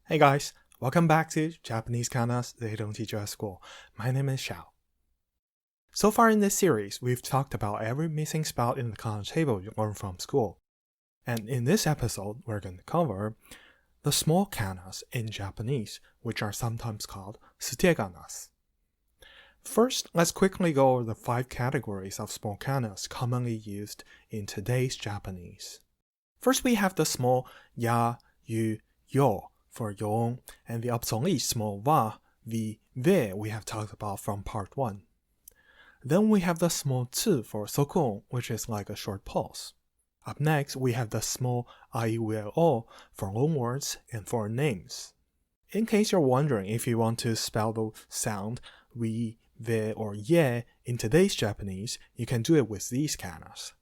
Hey guys, welcome back to Japanese Kanas 🔸ヲㇳㅢ School. My name is Xiao. So far in this series, we've talked about every missing spell in the Kana table you learned from school. And in this episode, we're going to cover the small kanas in Japanese, which are sometimes called 捨て仮名. First, let's quickly go over the 5 categories of small kanas commonly used in today's Japanese. First, we have the small ya, yu, yo for yon, and the obsolete small wa, vi, ve we have talked about from part 1. Then we have the small tsu for sokun, which is like a short pause. Up next, we have the small 🔐🅑𝅘𝅥𝅰 for loanwords and for names. In case you're wondering if you want to spell the sound vi, ve, or ye in today's Japanese, you can do it with these kanas.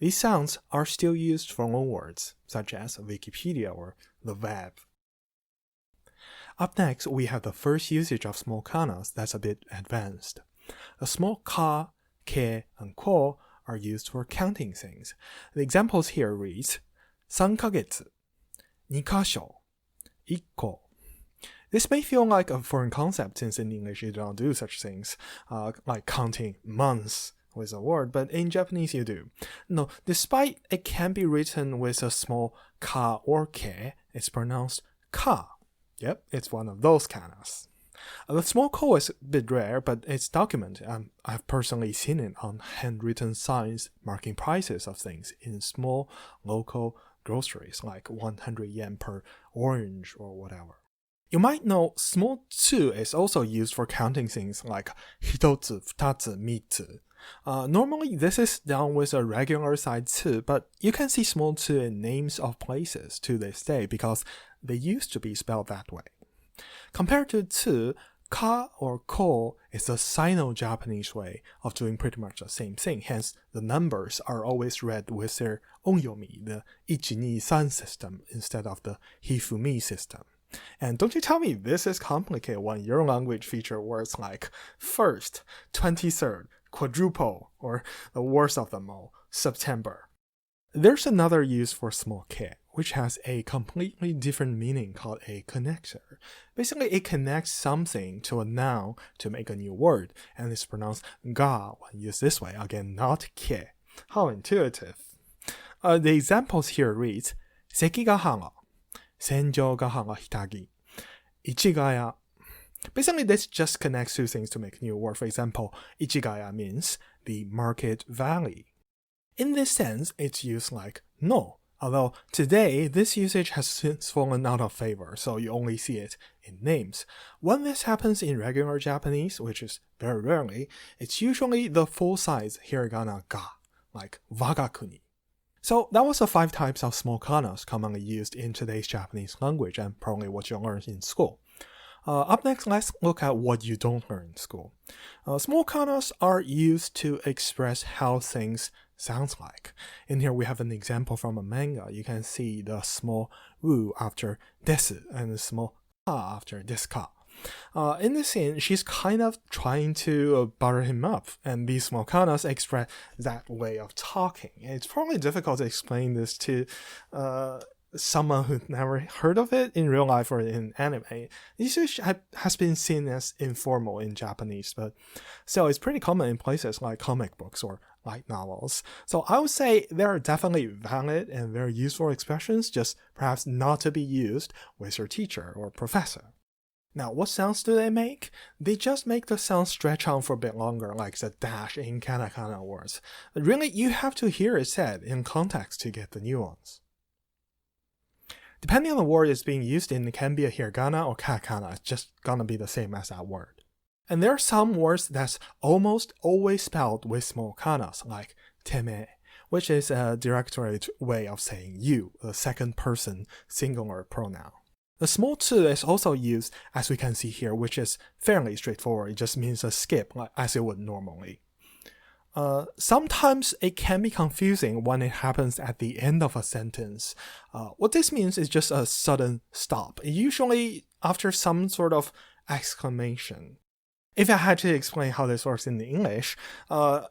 These sounds are still used for loanwords, such as Wikipedia or the web. Up next, we have the first usage of small kanas that's a bit advanced. The small ka, ke, and ko are used for counting things. The examples here reads 3ヶ月, 2箇所, 1個. This may feel like a foreign concept since in English you don't do such things, like counting months with a word, but in Japanese you do. No, despite it can be written with a small ka or ke, it's pronounced ka. Yep, it's one of those kanas. The small ko is a bit rare, but it's documented. I've personally seen it on handwritten signs marking prices of things in small local groceries, like 100 yen per orange or whatever. You might know small tsu is also used for counting things like 1つ、2つ、3つ. Normally, this is done with a regular side tsu, but you can see small tsu in names of places to this day because they used to be spelled that way. Compared to tsu, ka or ko is a Sino-Japanese way of doing pretty much the same thing. Hence, the numbers are always read with their onyomi, the 123 system, instead of the hifumi system. And don't you tell me this is complicated when your language features words like first, 23rd, quadruple, or the worst of them all, September. There's another use for small k, which has a completely different meaning called a connector. Basically, it connects something to a noun to make a new word, and it's pronounced ga when used this way. Again, not ke. How intuitive. The examples here reads 関ヶ原, 戦場ヶ原ひたぎ, 市ヶ谷. Basically, this just connects two things to make a new word. For example, 市ヶ谷 means the market valley. In this sense, it's used like no, although today this usage has since fallen out of favor, so you only see it in names. When this happens in regular Japanese, which is very rarely, it's usually the full-size hiragana ga, like wagakuni. So that was the 5 types of small kanas commonly used in today's Japanese language and probably what you learned in school. Up next, let's look at what you don't learn in school. Small kanas are used to express how things sounds like. In here we have an example from a manga. You can see the small wu after desu and the small ka after desu ka. In this scene, she's kind of trying to butter him up, and these small kanas express that way of talking. It's probably difficult to explain this to someone who never heard of it in real life or in anime. This has been seen as informal in Japanese, but still it's pretty common in places like comic books or light novels. So I would say there are definitely valid and very useful expressions, just perhaps not to be used with your teacher or professor. Now, what sounds do they make? They just make the sound stretch on for a bit longer, like the dash in katakana words. But really, you have to hear it said in context to get the nuance. Depending on the word it's being used in, it can be a hiragana or katakana. It's just gonna be the same as that word. And there are some words that's almost always spelled with small kanas, like てめえ, which is a derogatory way of saying you, the second person singular pronoun. The small tsu is also used, as we can see here, which is fairly straightforward. It just means a skip, as it would normally. Sometimes it can be confusing when it happens at the end of a sentence. What this means is just a sudden stop, usually after some sort of exclamation. If I had to explain how this works in English,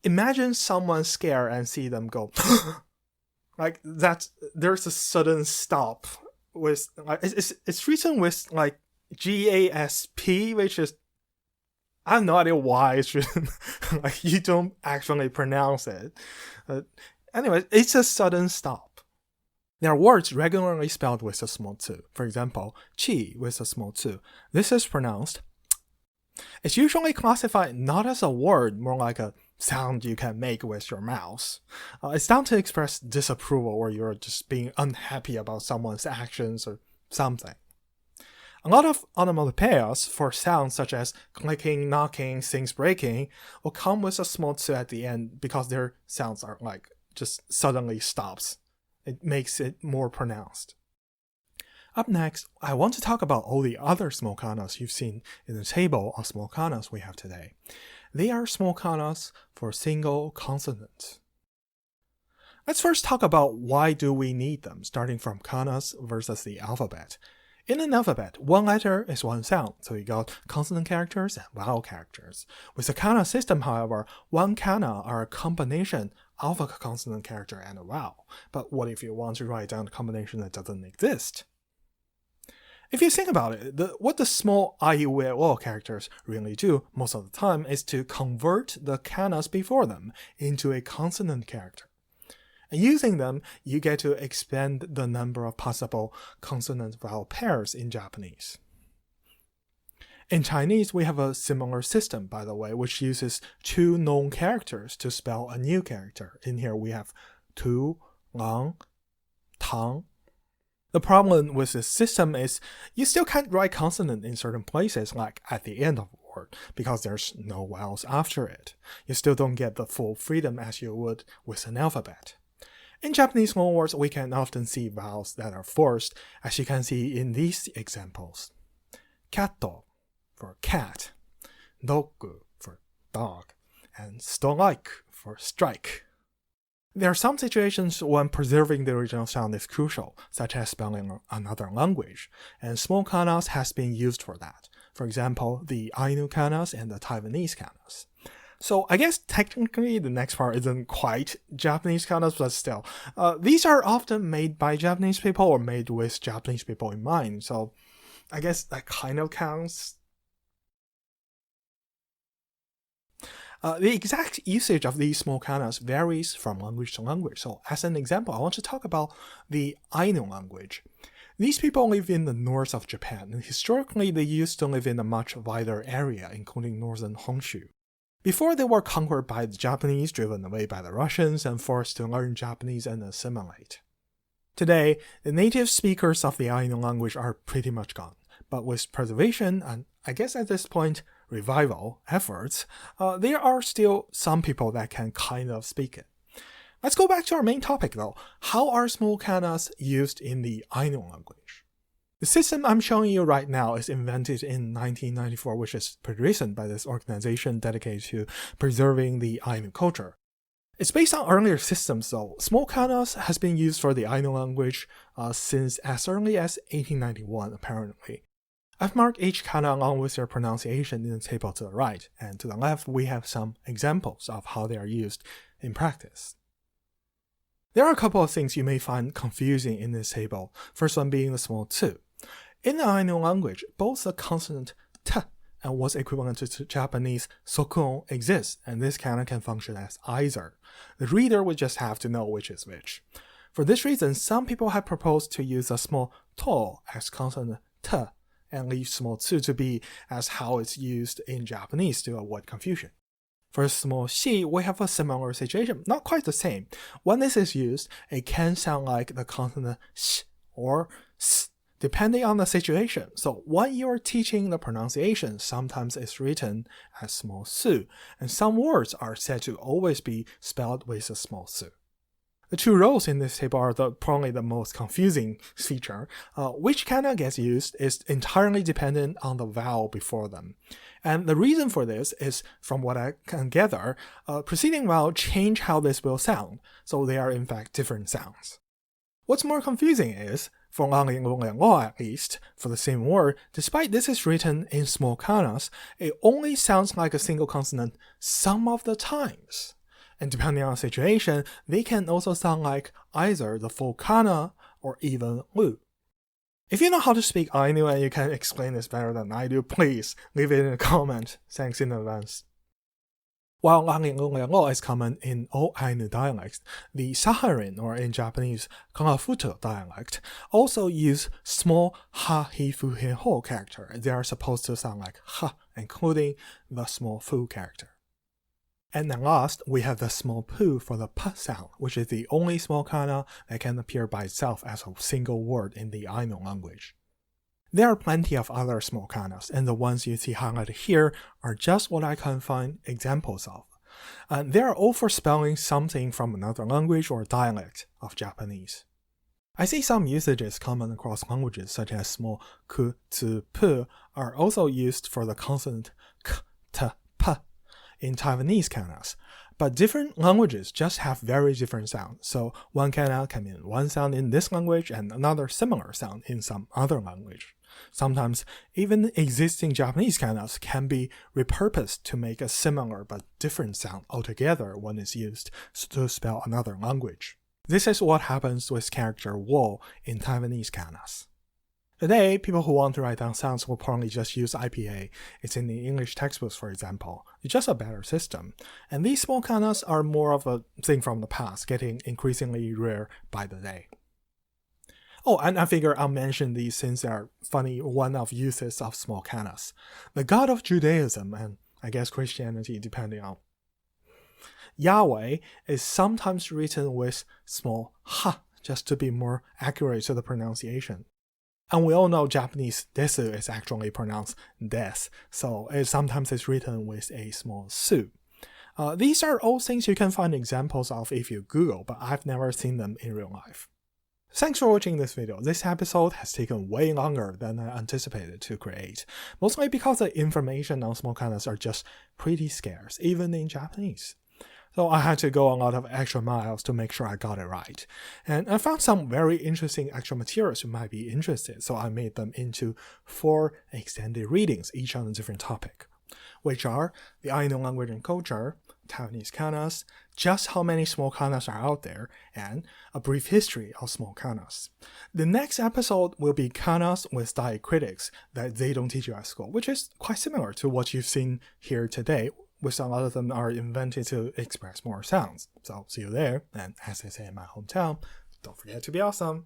imagine someone scared and see them go like that. There's a sudden stop with like it's written with like GASP, which is I have no idea why it's written like you don't actually pronounce it. Anyway, it's a sudden stop. There are words regularly spelled with a small 2. For example, chi with a small 2. This is pronounced. It's usually classified not as a word, more like a sound you can make with your mouth. It's done to express disapproval or you're just being unhappy about someone's actions or something. A lot of onomatopoeias for sounds such as clicking, knocking, things breaking will come with a small 2 at the end because their sounds are like just suddenly stops. It makes it more pronounced. Up next, I want to talk about all the other small kanas you've seen in the table of small kanas we have today. They are small kanas for single consonants. Let's first talk about why do we need them, starting from kanas versus the alphabet. In an alphabet, one letter is one sound, so you got consonant characters and vowel characters. With the kana system, however, one kana are a combination of a consonant character and a vowel. But what if you want to write down a combination that doesn't exist? If you think about it, what the small -ʻāinuʻeʻo characters really do most of the time is to convert the kanas before them into a consonant character. And using them, you get to expand the number of possible consonant-vowel pairs in Japanese. In Chinese, we have a similar system, by the way, which uses 2 known characters to spell a new character. In here, we have tu, lang, tang. The problem with this system is you still can't write consonant in certain places, like at the end of a word, because there's no vowels after it. You still don't get the full freedom as you would with an alphabet. In Japanese loanwords, we can often see vowels that are forced, as you can see in these examples. Kato for cat, dogu for dog, and storaik for strike. There are some situations when preserving the original sound is crucial, such as spelling another language, and small kanas has been used for that. For example, the Ainu kanas and the Taiwanese kanas. So I guess technically the next part isn't quite Japanese kanas, but still. These are often made by Japanese people or made with Japanese people in mind, so I guess that kind of counts. The exact usage of these small kanas varies from language to language. So as an example, I want to talk about the Ainu language. These people live in the north of Japan, and historically they used to live in a much wider area, including northern Honshu. Before they were conquered by the Japanese, driven away by the Russians, and forced to learn Japanese and assimilate. Today, the native speakers of the Ainu language are pretty much gone, but with preservation and, I guess at this point, revival efforts, there are still some people that can kind of speak it. Let's go back to our main topic though. How are small kanas used in the Ainu language? The system I'm showing you right now is invented in 1994, which is pretty recent by this organization dedicated to preserving the Ainu culture. It's based on earlier systems though. Small kanas has been used for the Ainu language since as early as 1891 apparently. I've marked each kana along with their pronunciation in the table to the right, and to the left we have some examples of how they are used in practice. There are a couple of things you may find confusing in this table, first one being the small 2. In the Ainu language, both the consonant t and what's equivalent to Japanese sokun exists, and this kana can function as either. The reader would just have to know which is which. For this reason, some people have proposed to use a small to as consonant t and leave small 2 to be as how it's used in Japanese to avoid confusion. For small xi, we have a similar situation, not quite the same. When this is used, it can sound like the consonant sh or s, depending on the situation. So when you're teaching the pronunciation, sometimes it's written as small su, and some words are said to always be spelled with a small su. The 2 rows in this table are probably the most confusing feature. Which kana gets used is entirely dependent on the vowel before them. And the reason for this is, from what I can gather, preceding vowel change how this will sound, so they are in fact different sounds. What's more confusing is, for 〕〕〗at least, for the same word, despite this is written in small kanas, it only sounds like a single consonant some of the times. And depending on the situation, they can also sound like either the full kana or even u. If you know how to speak Ainu and you can explain this better than I do, please leave it in a comment. Thanks in advance. While /'āngi/'āngi/'āngi is common in all Ainu dialects, the Saharan, or in Japanese, Kagafuto dialect, also use small ha, hi, fu, he, ho character. They are supposed to sound like ha, including the small fu character. And then last, we have the small pu for the p sound, which is the only small kana that can appear by itself as a single word in the Ainu language. There are plenty of other small kanas, and the ones you see highlighted here are just what I can find examples of. They are all for spelling something from another language or dialect of Japanese. I see some usages common across languages, such as small ku, tsu, pu are also used for the consonant k, t, p in Taiwanese kanas. But different languages just have very different sounds, so one kana can mean one sound in this language and another similar sound in some other language. Sometimes, even existing Japanese kanas can be repurposed to make a similar but different sound altogether when it's used to spell another language. This is what happens with character wo in Taiwanese kanas. Today, people who want to write down sounds will probably just use IPA. It's in the English textbooks, for example. It's just a better system. And these small kanas are more of a thing from the past, getting increasingly rare by the day. Oh, and I figure I'll mention these since they are funny one-off uses of small kanas. The God of Judaism, and I guess Christianity depending on Yahweh, is sometimes written with small ha, just to be more accurate to the pronunciation. And we all know Japanese desu is actually pronounced des, so it sometimes is written with a small su. These are all things you can find examples of if you Google, but I've never seen them in real life. Thanks for watching this video. This episode has taken way longer than I anticipated to create, mostly because the information on small kanas are just pretty scarce, even in Japanese. So I had to go a lot of extra miles to make sure I got it right. And I found some very interesting extra materials you might be interested, so I made them into 4 extended readings, each on a different topic, which are the Ainu language and culture, Taiwanese kanas, just how many small kanas are out there, and a brief history of small kanas. The next episode will be kanas with diacritics that they don't teach you at school, which is quite similar to what you've seen here today, which a lot of them are invented to express more sounds. So see you there, and as they say in my hometown, don't forget to be awesome.